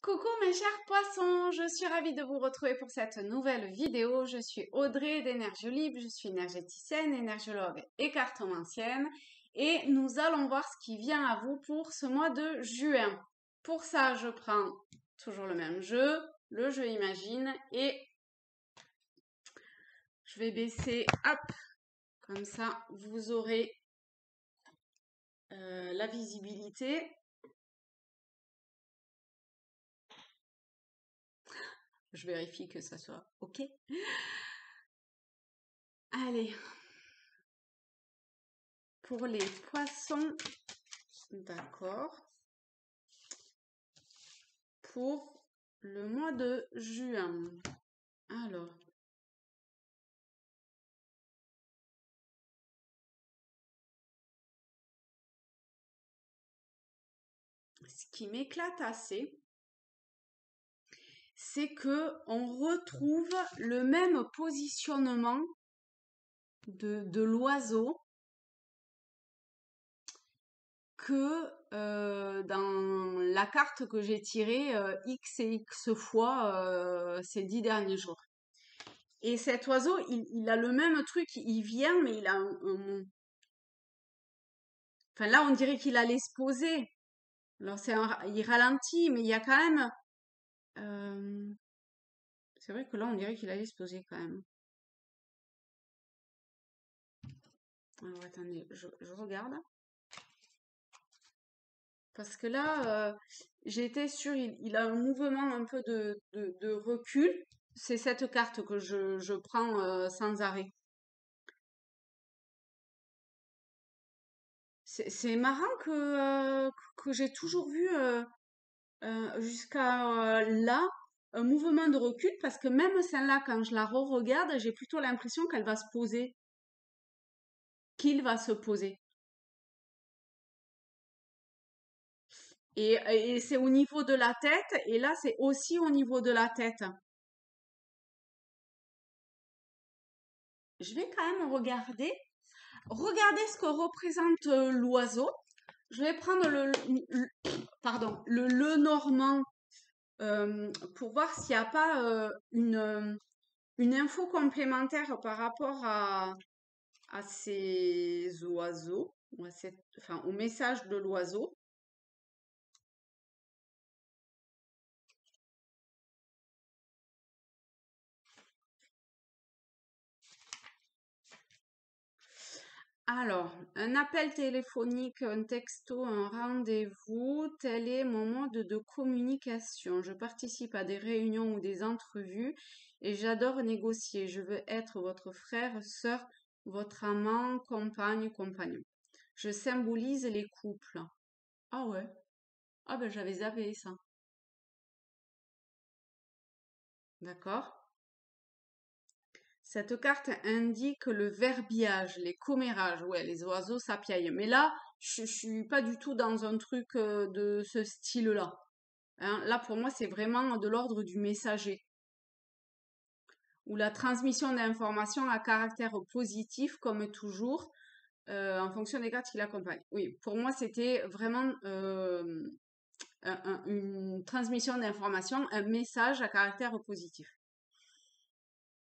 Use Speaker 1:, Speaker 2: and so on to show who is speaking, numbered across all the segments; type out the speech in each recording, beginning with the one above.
Speaker 1: Coucou mes chers poissons, je suis ravie de vous retrouver pour cette nouvelle vidéo. Je suis Audrey d'Énergie Libre, je suis énergéticienne, énergologue et cartomancienne et nous allons voir ce qui vient à vous pour ce mois de juin. Pour ça, je prends toujours le même jeu, le jeu Imagine, et je vais baisser, hop, comme ça vous aurez la visibilité. Je vérifie que ça soit OK. Allez, pour les poissons, d'accord, pour le mois de juin. Alors, ce qui m'éclate assez, c'est que on retrouve le même positionnement de l'oiseau que dans la carte que j'ai tirée X et X fois ces 10 derniers jours. Et cet oiseau, il a le même truc, il vient, mais il a Enfin là, on dirait qu'il allait se poser. Alors il ralentit, mais il y a quand même... c'est vrai que là, on dirait qu'il allait se poser quand même. Alors attendez, je regarde. Parce que là, j'ai été sûre, il a un mouvement un peu de recul. C'est cette carte que je prends sans arrêt. C'est marrant que j'ai toujours vu jusqu'à là un mouvement de recul parce que même celle-là, quand je la re-regarde, j'ai plutôt l'impression qu'elle va se poser, qu'il va se poser. Et c'est au niveau de la tête, et là, c'est aussi au niveau de la tête. Je vais quand même regarder. Regardez ce que représente l'oiseau. Je vais prendre pardon, le normand pour voir s'il n'y a pas une info complémentaire par rapport à ces oiseaux, ou enfin, au message de l'oiseau. Alors, un appel téléphonique, un texto, un rendez-vous, tel est mon mode de communication. Je participe à des réunions ou des entrevues et j'adore négocier. Je veux être votre frère, sœur, votre amant, compagne, compagnon. Je symbolise les couples. Ah ouais. Ah ben j'avais zappé ça. D'accord. Cette carte indique le verbiage, les commérages. Ouais, les oiseaux, ça piaille. Mais là, je suis pas du tout dans un truc de ce style-là. Hein. Là, pour moi, c'est vraiment de l'ordre du messager. Ou la transmission d'informations à caractère positif, comme toujours, en fonction des cartes qui l'accompagnent. Oui, pour moi, c'était vraiment une transmission d'informations, un message à caractère positif.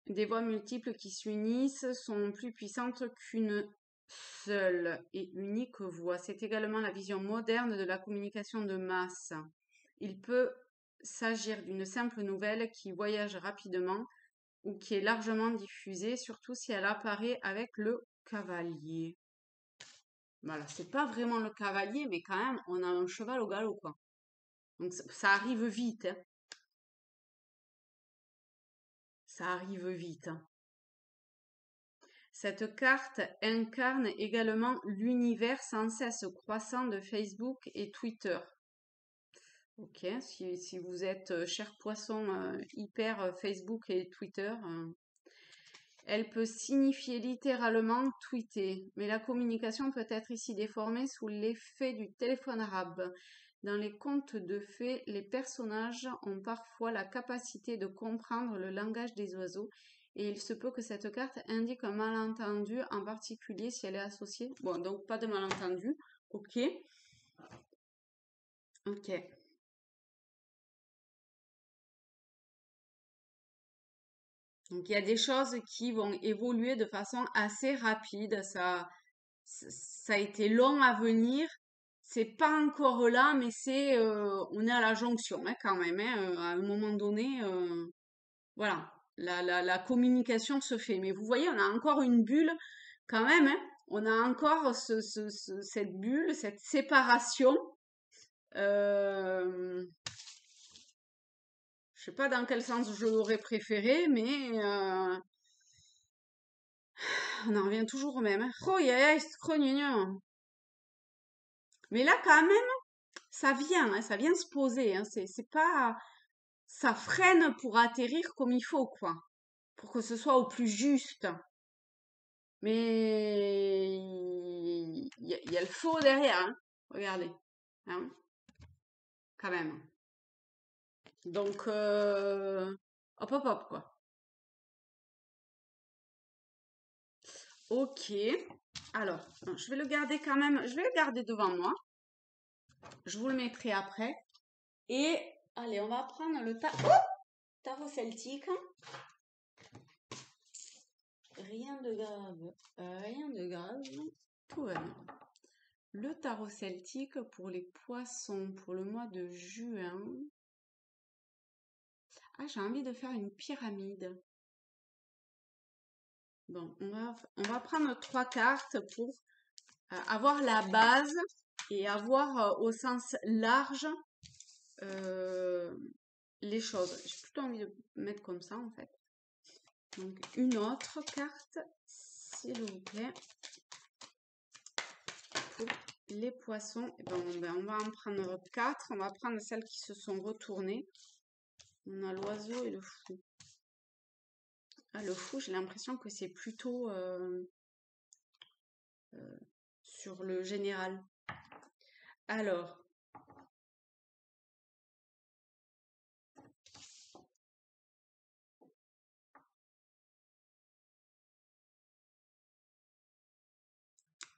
Speaker 1: Des voix multiples qui s'unissent sont plus puissantes qu'une seule et unique voix. C'est également la vision moderne de la communication de masse. Il peut s'agir d'une simple nouvelle qui voyage rapidement ou qui est largement diffusée, surtout si elle apparaît avec le cavalier. Voilà, c'est pas vraiment le cavalier, mais quand même, on a un cheval au galop, quoi. Donc ça arrive vite, hein. Ça arrive vite, hein. Cette carte incarne également l'univers sans cesse croissant de Facebook et Twitter. Ok, si vous êtes cher poisson hyper Facebook et Twitter, elle peut signifier littéralement tweeter, mais la communication peut être ici déformée sous l'effet du téléphone arabe. Dans les contes de fées, les personnages ont parfois la capacité de comprendre le langage des oiseaux et il se peut que cette carte indique un malentendu, en particulier si elle est associée. Bon, donc pas de malentendu. Ok. Ok. Donc, il y a des choses qui vont évoluer de façon assez rapide. Ça a été long à venir. C'est pas encore là, mais on est à la jonction hein, quand même. Hein, à un moment donné, voilà, la communication se fait. Mais vous voyez, on a encore une bulle quand même. Hein, on a encore cette bulle, cette séparation. Euh, je sais pas dans quel sens je l'aurais préféré, mais on en revient toujours au même. Hein. Oh, c'est trop gnangnan. Mais là, quand même, ça vient, hein, ça vient se poser. Hein, c'est pas, ça freine pour atterrir comme il faut, quoi, pour que ce soit au plus juste. Mais il y a le faux derrière, hein. Regardez, hein, quand même. Donc, hop, hop, hop, quoi. Ok. Alors, je vais le garder quand même. Je vais le garder devant moi. Je vous le mettrai après. Et allez, on va prendre le tarot celtique. Rien de grave. Rien de grave. Tout va bien. Le tarot celtique pour les poissons pour le mois de juin. Ah, j'ai envie de faire une pyramide. Bon, on va prendre 3 cartes pour avoir la base et avoir au sens large les choses. J'ai plutôt envie de mettre comme ça en fait. Donc une autre carte, s'il vous plaît, pour les poissons. Et ben, on va en prendre 4. On va prendre celles qui se sont retournées. On a l'oiseau et le fou. Ah, le fou, j'ai l'impression que c'est plutôt sur le général. Alors,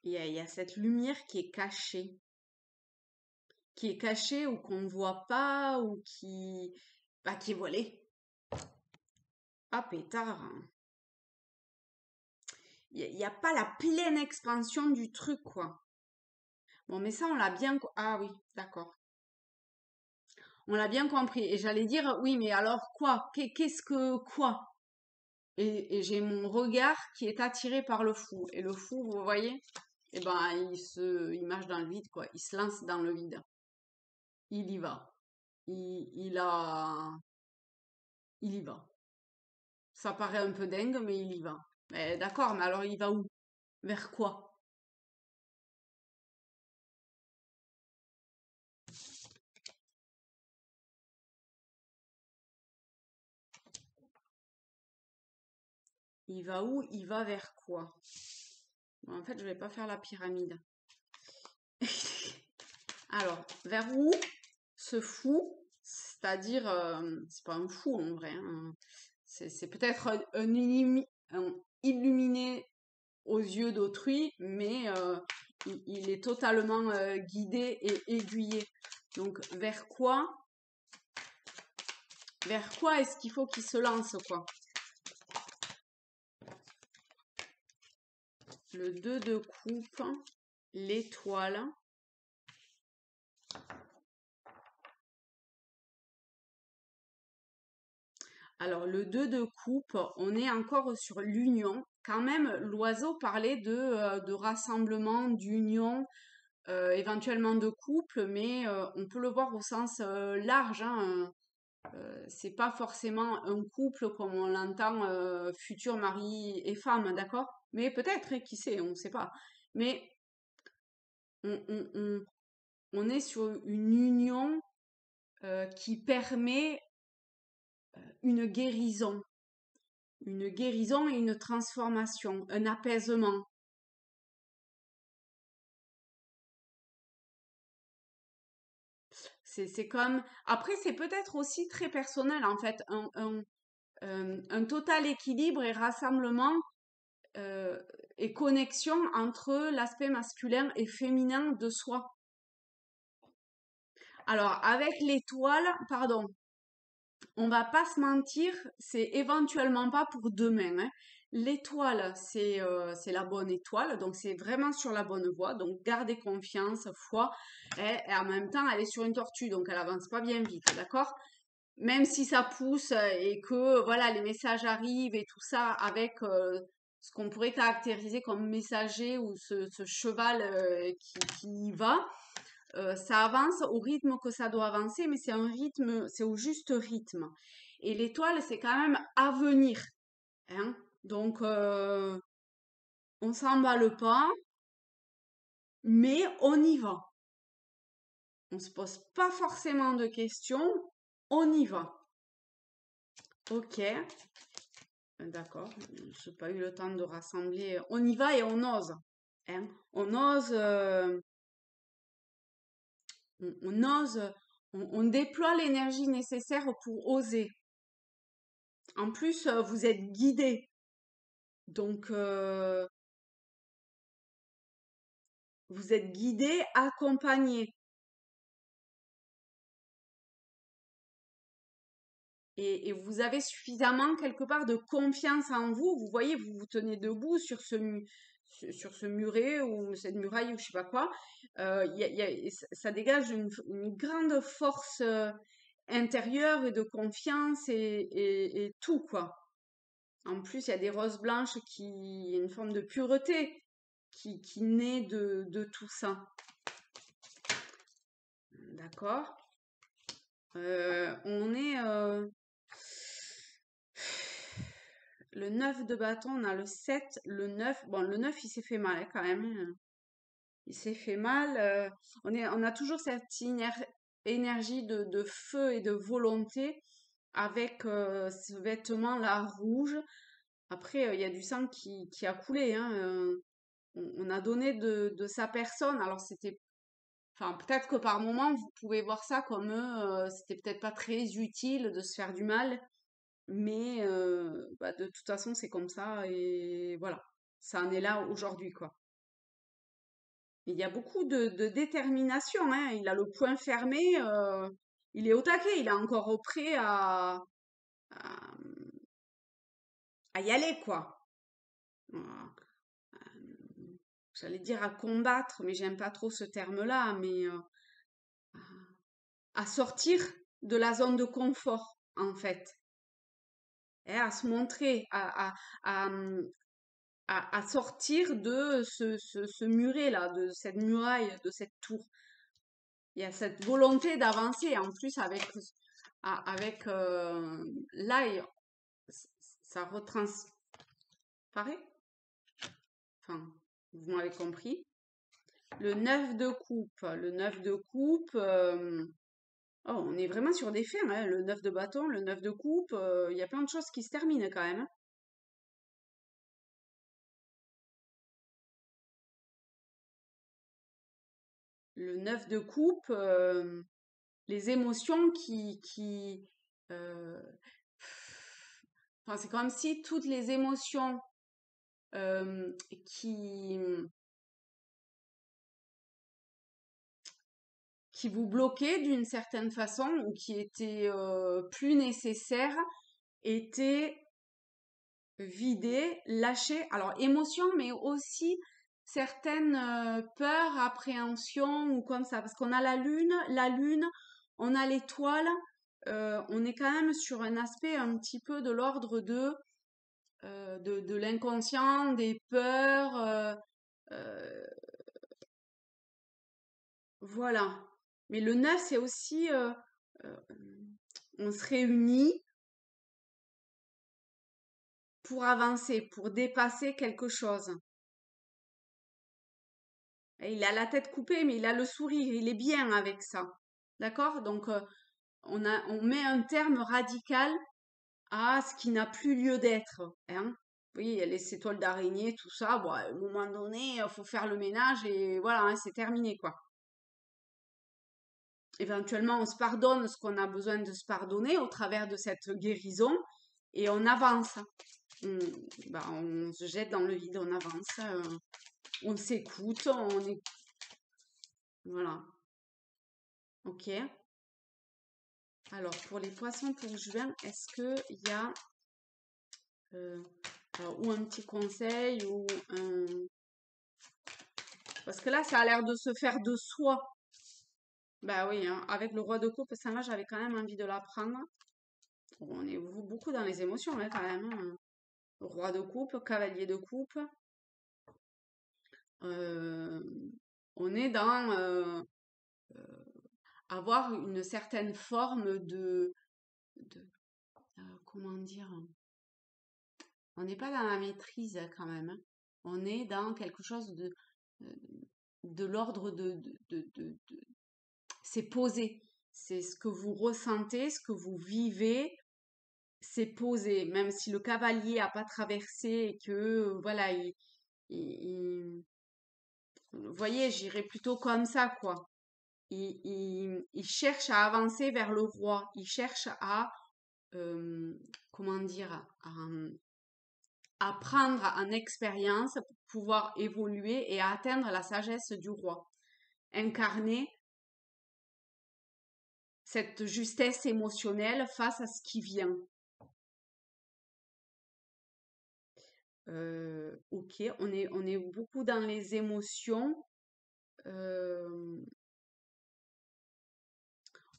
Speaker 1: il y a cette lumière qui est cachée ou qu'on ne voit pas ou qui est voilée. Ah, pétard. Il n'y a pas la pleine expansion du truc, quoi. Bon, mais ça, on l'a bien... Ah oui, d'accord. On l'a bien compris. Et j'allais dire, oui, mais alors quoi? Qu'est-ce que quoi? Et j'ai mon regard qui est attiré par le fou. Et le fou, vous voyez, eh ben, il marche dans le vide, quoi. Il se lance dans le vide. Il y va. Il y va. Ça paraît un peu dingue, mais il y va. Mais d'accord, mais alors il va où? Vers quoi? Il va où? Il va vers quoi? Bon, en fait, je vais pas faire la pyramide. Alors, vers où ce fou, c'est-à-dire, c'est pas un fou en vrai, hein, c'est peut-être un illuminé aux yeux d'autrui, mais il est totalement guidé et aiguillé. Donc, vers quoi est-ce qu'il faut qu'il se lance, quoi? Le 2 de coupe, l'étoile. Alors, le 2 de coupe, on est encore sur l'union. Quand même, l'oiseau parlait de rassemblement, d'union, éventuellement de couple, mais on peut le voir au sens large. Hein, c'est pas forcément un couple comme on l'entend, futur mari et femme, d'accord? Mais peut-être, hein, qui sait, on ne sait pas. Mais on, on est sur une union qui permet une guérison. Une guérison et une transformation, un apaisement. C'est comme... Après, c'est peut-être aussi très personnel, en fait, un total équilibre et rassemblement euh, et connexion entre l'aspect masculin et féminin de soi. Alors, avec l'étoile, pardon, on va pas se mentir, c'est éventuellement pas pour demain, hein. L'étoile, c'est la bonne étoile, donc c'est vraiment sur la bonne voie. Donc gardez confiance, foi. Et en même temps, elle est sur une tortue, donc elle avance pas bien vite, d'accord? Même si ça pousse et que voilà, les messages arrivent et tout ça avec ce qu'on pourrait caractériser comme messager ou ce cheval qui y va, ça avance au rythme que ça doit avancer, mais c'est un rythme, c'est au juste rythme. Et l'étoile, c'est quand même à venir, hein. Donc, on s'emballe pas, mais on y va. On se pose pas forcément de questions, on y va. Ok, d'accord. Je n'ai pas eu le temps de rassembler. On y va et on ose, hein. On ose, on ose, on déploie l'énergie nécessaire pour oser. En plus, vous êtes guidé. Donc, vous êtes guidé, accompagné. Et vous avez suffisamment quelque part de confiance en vous. Vous voyez, vous vous tenez debout sur sur ce muret ou cette muraille ou je sais pas quoi. Ça dégage une grande force intérieure et de confiance et tout, quoi. En plus, il y a des roses blanches il y a une forme de pureté qui naît de tout ça. D'accord? On est le 9 de bâton, on a le 7, le 9. Bon, le 9, il s'est fait mal hein, quand même, hein. Il s'est fait mal. On a toujours cette énergie de feu et de volonté avec ce vêtement-là rouge. Après, il y a du sang qui a coulé, hein. On a donné de sa personne. Alors, c'était. Enfin, peut-être que par moment, vous pouvez voir ça comme c'était peut-être pas très utile de se faire du mal. Mais bah, de toute façon, c'est comme ça et voilà. Ça en est là aujourd'hui, quoi. Il y a beaucoup de détermination, hein. Il a le poing fermé, il est au taquet, il est encore prêt à, à y aller, quoi. Voilà. J'allais dire à combattre, mais j'aime pas trop ce terme-là, mais à sortir de la zone de confort, en fait. Et à se montrer, à, à sortir de ce muret-là, de cette muraille, de cette tour. Il y a cette volonté d'avancer. En plus, avec là, ça retransparaît. Enfin, vous m'avez compris. Le 9 de coupe. Le 9 de coupe. Oh, on est vraiment sur des fins, hein. Le 9 de bâton, le 9 de coupe. Il y a plein de choses qui se terminent quand même, hein. Le 9 de coupe. Les émotions euh, enfin, c'est comme si toutes les émotions euh, qui, qui vous bloquaient d'une certaine façon ou qui étaient plus nécessaires étaient vidées, lâchées. Alors, émotions, mais aussi certaines peurs, appréhensions ou comme ça. Parce qu'on a la lune, on a l'étoile. On est quand même sur un aspect un petit peu de l'ordre de l'inconscient, des peurs, voilà. Mais le 9, c'est aussi, euh, on se réunit pour avancer, pour dépasser quelque chose. Et il a la tête coupée, mais il a le sourire, il est bien avec ça. D'accord? Donc, on met un terme radical à ce qui n'a plus lieu d'être, hein. Oui, il y a les étoiles d'araignée, tout ça. Bon, à un moment donné, il faut faire le ménage et voilà, hein, c'est terminé, quoi. Éventuellement, on se pardonne ce qu'on a besoin de se pardonner au travers de cette guérison et on avance. On, on se jette dans le vide, on avance, on s'écoute, on est. Voilà. Ok. Alors, pour les poissons pour juin, est-ce qu'il y a ou un petit conseil ou un... Parce que là, ça a l'air de se faire de soi. Bah oui, hein, avec le roi de coupe, ça là, j'avais quand même envie de la prendre. On est beaucoup dans les émotions, hein, quand même, hein. Roi de coupe, cavalier de coupe. Euh, on est dans avoir une certaine forme de comment dire, on n'est pas dans la maîtrise quand même, hein. On est dans quelque chose euh, de l'ordre c'est posé. C'est ce que vous ressentez, ce que vous vivez, c'est posé. Même si le cavalier a pas traversé et que, voilà, vous voyez, j'irais plutôt comme ça, quoi. Il cherche à avancer vers le roi. Il cherche à, comment dire, à prendre en expérience pour pouvoir évoluer et à atteindre la sagesse du roi. Incarner cette justesse émotionnelle face à ce qui vient. Ok, on est beaucoup dans les émotions. euh,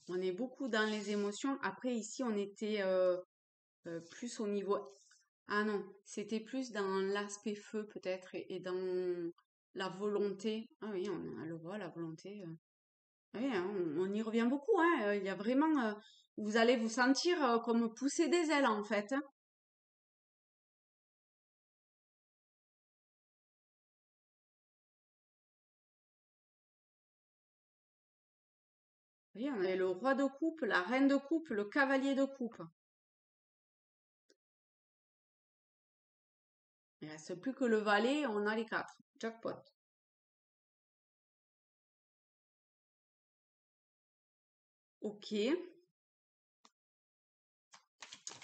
Speaker 1: on est beaucoup dans les émotions. Après, ici, on était plus au niveau... Ah non, c'était plus dans l'aspect feu peut-être et dans la volonté. Ah oui, on le voit, la volonté. Oui, hein, on y revient beaucoup, hein. Il y a vraiment... vous allez vous sentir comme pousser des ailes en fait, hein. Oui, on avait le roi de coupe, la reine de coupe, le cavalier de coupe. Il reste plus que le valet, on a les quatre. Jackpot. Ok.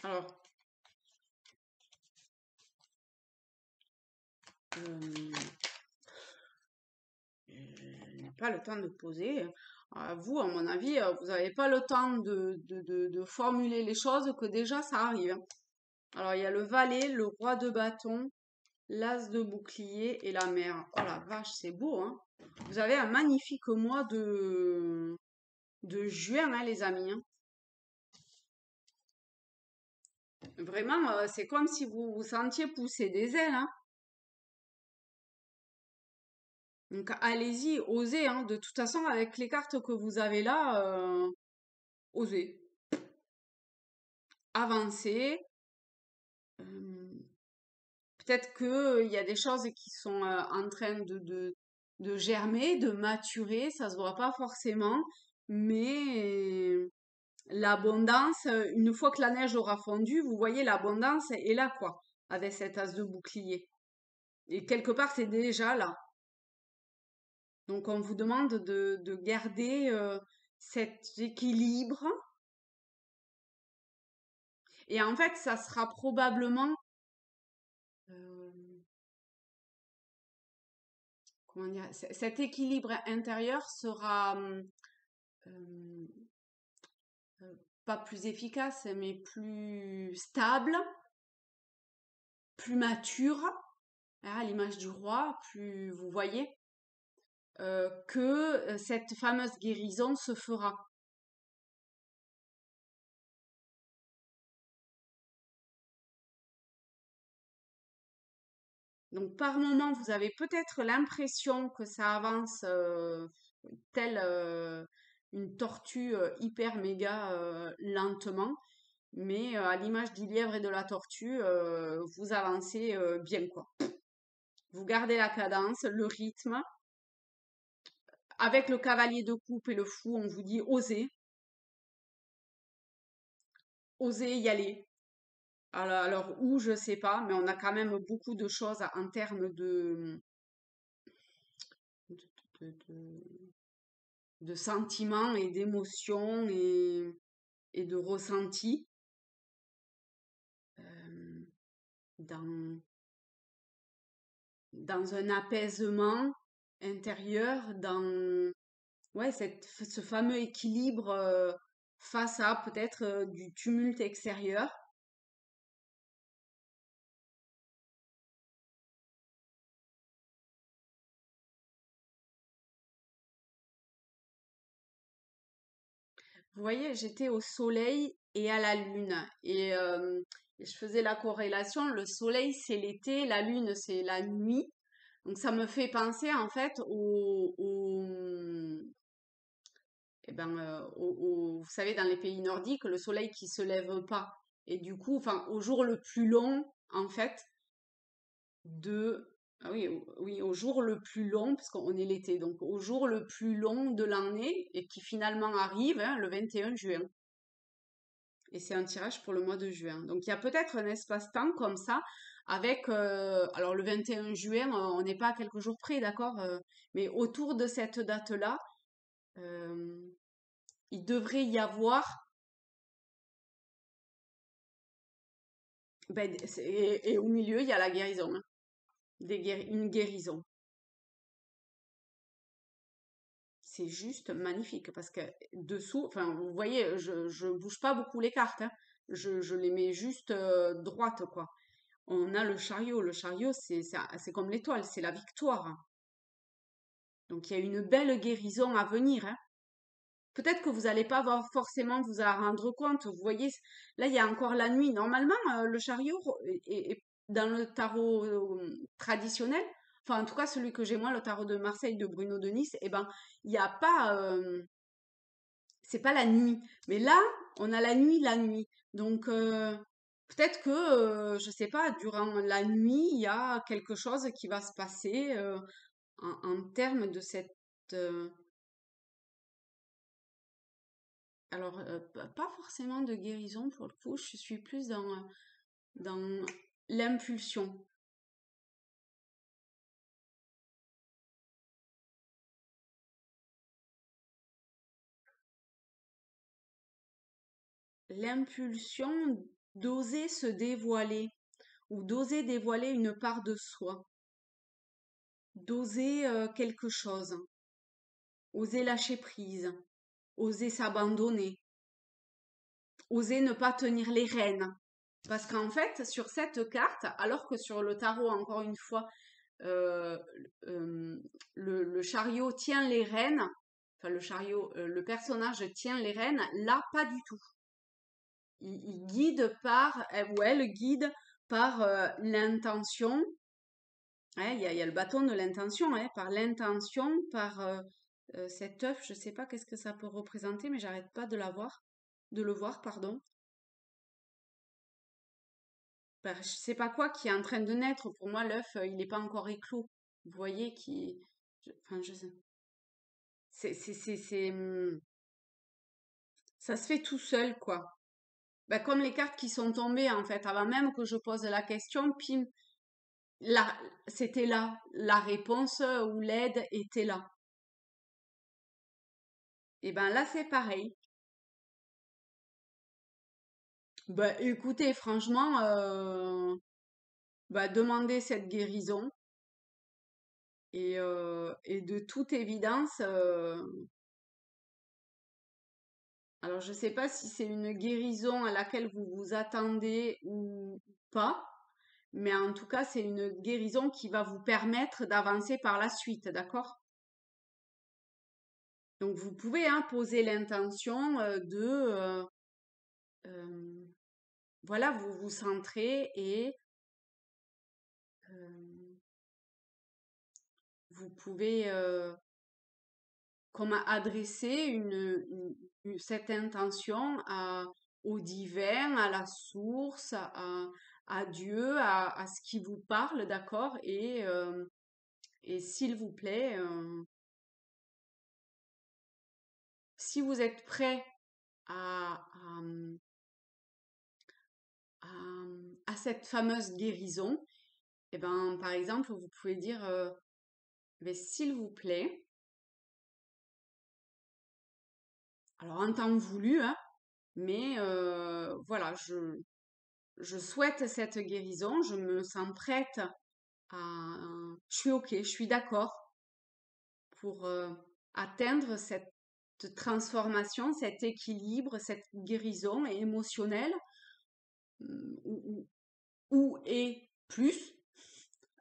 Speaker 1: Alors, euh, je n'ai pas le temps de poser. Vous, à mon avis, vous n'avez pas le temps de formuler les choses que déjà ça arrive, hein. Alors, il y a le valet, le roi de bâton, l'as de bouclier et la mer. Oh la vache, c'est beau, hein. Vous avez un magnifique mois de juin, hein, les amis, hein. Vraiment, c'est comme si vous vous sentiez pousser des ailes, hein. Donc allez-y, osez, hein. De toute façon, avec les cartes que vous avez là, osez. Avancez. Euh, peut-être que il y a des choses qui sont en train de germer, de maturer, ça se voit pas forcément, mais l'abondance, une fois que la neige aura fondu, vous voyez, l'abondance est là, quoi, avec cet as de bouclier. Et quelque part, c'est déjà là. Donc, on vous demande de garder cet équilibre. Et en fait, ça sera probablement, euh, comment dire, cet équilibre intérieur sera euh, euh, pas plus efficace, mais plus stable, plus mature, hein, à l'image du roi, plus, vous voyez, que cette fameuse guérison se fera. Donc, par moment, vous avez peut-être l'impression que ça avance telle une tortue hyper méga lentement, mais à l'image du lièvre et de la tortue, vous avancez bien, quoi. Vous gardez la cadence, le rythme. Avec le cavalier de coupe et le fou, on vous dit osez, osez y aller. Alors où, je sais pas, mais on a quand même beaucoup de choses en termes de, de, de- de sentiments et d'émotions et de ressentis euh, dans, dans un apaisement intérieur, dans ouais, ce fameux équilibre face à peut-être du tumulte extérieur. Vous voyez, j'étais au soleil et à la lune. Et je faisais la corrélation. Le soleil, c'est l'été, la lune, c'est la nuit. Donc ça me fait penser en fait vous savez, dans les pays nordiques, le soleil qui se lève pas. Et du coup, enfin, au jour le plus long, en fait, de, ah oui, oui, au jour le plus long, parce qu'on est l'été, donc au jour le plus long de l'année, et qui finalement arrive, hein, le 21 juin. Et c'est un tirage pour le mois de juin. Donc il y a peut-être un espace-temps comme ça, avec, alors le 21 juin, on n'est pas à quelques jours près, d'accord, mais autour de cette date-là, euh, il devrait y avoir, et au milieu, il y a la guérison, hein, une guérison. C'est juste magnifique parce que dessous, enfin, vous voyez, je bouge pas beaucoup les cartes, hein. Je les mets juste droites, quoi. On a le chariot. Le chariot, c'est comme l'étoile, c'est la victoire, hein. Donc il y a une belle guérison à venir, hein. Peut-être que vous n'allez pas avoir forcément vous en rendre compte. Vous voyez, là, il y a encore la nuit. Normalement, le chariot est dans le tarot traditionnel, enfin, en tout cas, celui que j'ai moi, le tarot de Marseille de Bruno de Nice, eh ben, il n'y a pas, c'est pas la nuit. Mais là, on a la nuit, la nuit. Donc, peut-être que, je sais pas, durant la nuit, il y a quelque chose qui va se passer en termes de cette. euh, alors, pas forcément de guérison pour le coup, je suis plus dans l'impulsion. L'impulsion d'oser se dévoiler ou d'oser dévoiler une part de soi, d'oser quelque chose, oser lâcher prise, oser s'abandonner, oser ne pas tenir les rênes. Parce qu'en fait, sur cette carte, alors que sur le tarot, encore une fois, euh, euh, le chariot tient les rênes, enfin le chariot, le personnage tient les rênes, là, pas du tout. Il guide par, ou elle guide par l'intention. Hein, il y a le bâton de l'intention, hein, par l'intention, par cet œuf, je sais pas qu'est-ce que ça peut représenter, mais j'arrête pas de le voir, pardon. Bah, je sais pas quoi qui est en train de naître. Pour moi, l'œuf, il n'est pas encore éclos. Vous voyez qui, enfin, je sais. Ça se fait tout seul, quoi. Bah, comme les cartes qui sont tombées, en fait, avant même que je pose la question, pim, là, c'était là. La réponse ou l'aide était là. Et ben là, c'est pareil. Bah, écoutez, franchement, bah, demandez cette guérison. Et de toute évidence, alors je ne sais pas si c'est une guérison à laquelle vous vous attendez ou pas, mais en tout cas, c'est une guérison qui va vous permettre d'avancer par la suite, d'accord? Donc vous pouvez hein, poser l'intention euh, voilà, vous vous centrez et euh, vous pouvez comme adresser cette intention au divin, à la source, à Dieu, à ce qui vous parle, d'accord? Et s'il vous plaît, si vous êtes prêt à, à cette fameuse guérison, eh ben, par exemple, vous pouvez dire, mais s'il vous plaît, alors en temps voulu, hein, mais voilà, je souhaite cette guérison, je me sens prête à, je suis ok, je suis d'accord pour atteindre cette transformation, cet équilibre, cette guérison émotionnelle, et plus.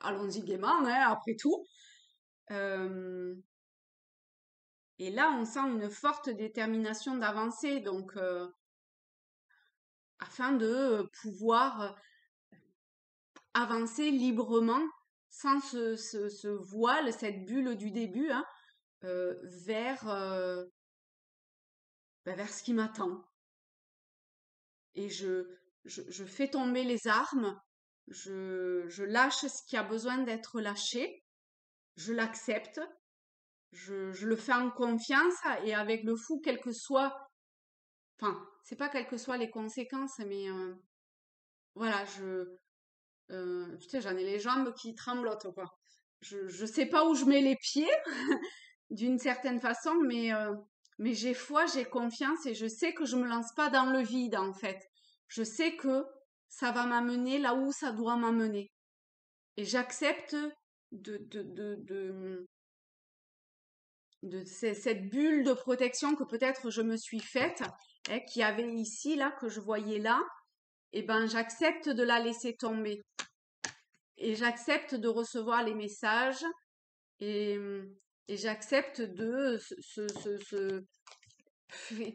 Speaker 1: Allons-y gaiement, hein, après tout. Et là, on sent une forte détermination d'avancer, donc afin de pouvoir avancer librement, sans ce voile, cette bulle du début, hein, vers, vers ce qui m'attend. Et je fais tomber les armes, je lâche ce qui a besoin d'être lâché, je l'accepte, je le fais en confiance et avec le fou, quel que soit, enfin, c'est pas quelles que soient les conséquences, mais voilà, putain, j'en ai les jambes qui tremblotent, quoi. Je sais pas où je mets les pieds, d'une certaine façon, mais j'ai foi, j'ai confiance et je sais que je me lance pas dans le vide, en fait. Je sais que ça va m'amener là où ça doit m'amener. Et j'accepte de, de, de, de, cette bulle de protection que peut-être je me suis faite, hein, qui avait ici, là, que je voyais là, et ben j'accepte de la laisser tomber. Et j'accepte de recevoir les messages et, et j'accepte de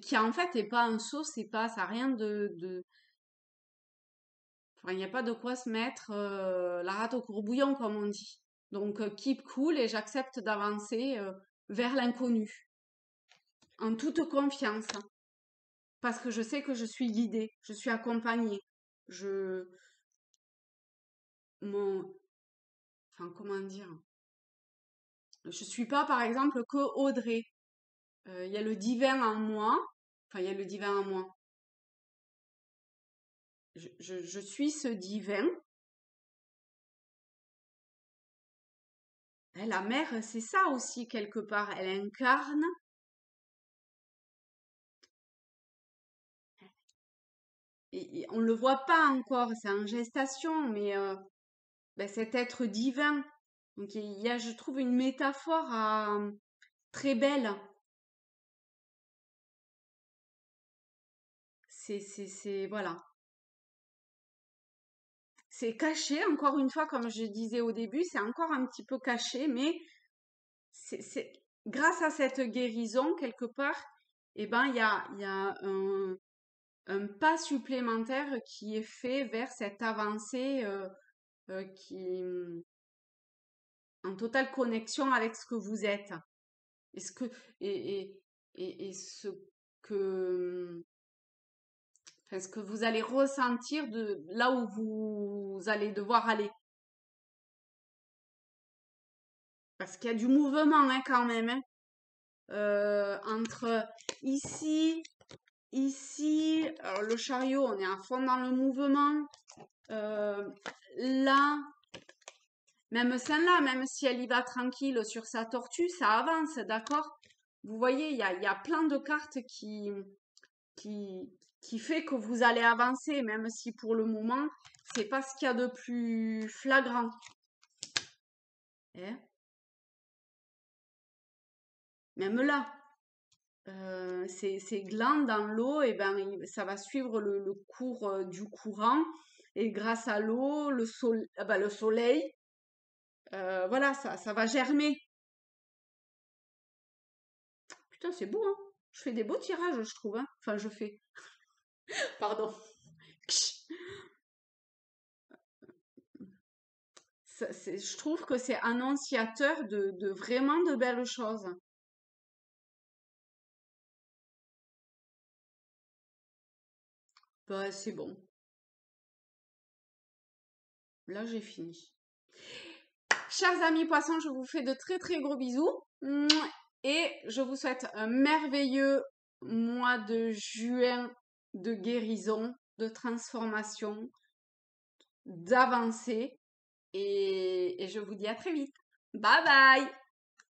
Speaker 1: qui en fait est pas un saut, c'est pas, ça a rien enfin, il n'y a pas de quoi se mettre la rate au courbouillon, comme on dit. Donc, keep cool et j'accepte d'avancer vers l'inconnu, en toute confiance, hein, parce que je sais que je suis guidée, je suis accompagnée. Je, mon, enfin, comment dire? Je suis pas, par exemple, que Audrey. Il y a le divin en moi. Enfin, il y a le divin en moi. Je suis ce divin. Hein, la mère, c'est ça aussi, quelque part. Elle incarne. Et on ne le voit pas encore, c'est en gestation, mais ben, cet être divin. Donc, il y a, je trouve, une métaphore très belle. Voilà. C'est caché, encore une fois, comme je disais au début, c'est encore un petit peu caché, mais grâce à cette guérison, quelque part, eh ben, il y a un pas supplémentaire qui est fait vers cette avancée qui en totale connexion avec ce que vous êtes. Et ce que, et, et ce que, enfin, ce que vous allez ressentir de là où vous allez devoir aller. Parce qu'il y a du mouvement, hein, quand même, hein. Entre ici, ici, alors le chariot, on est à fond dans le mouvement. Là, même celle-là, même si elle y va tranquille sur sa tortue, ça avance, d'accord? Vous voyez, il y a plein de cartes qui, qui fait que vous allez avancer, même si pour le moment, c'est pas ce qu'il y a de plus flagrant. Hein? Même là, ces glands dans l'eau, et ben, ça va suivre le cours du courant. Et grâce à l'eau, le soleil, voilà, ça va germer. Putain, c'est beau, hein? Je fais des beaux tirages, je trouve, hein? Enfin, je fais. Pardon. Je trouve que c'est annonciateur de vraiment de belles choses. Bah, c'est bon. Là, j'ai fini. Chers amis poissons, je vous fais de très très gros bisous. Et je vous souhaite un merveilleux mois de juin de guérison, de transformation, d'avancée. Et je vous dis à très vite. Bye bye!